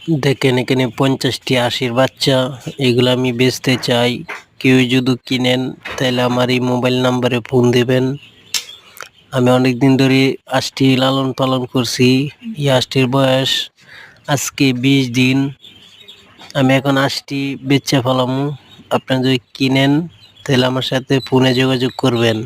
দেখেন এখানে 50টি আশির বাচ্চা, এগুলো আমি বেচতে চাই। কেউ যদি কিনেন তাহলে আমার এই মোবাইল নাম্বারে ফোন দিবেন। আমি অনেকদিন ধরে আষ্টি লালন পালন করছি। এই আষ্টির বয়স আজকে 20 দিন। আমি এখন আষ্টি বেচে ফেলামু। আপনারা যদি কিনেন তাহলে আমার সাথে ফোনে যোগাযোগ করবেন।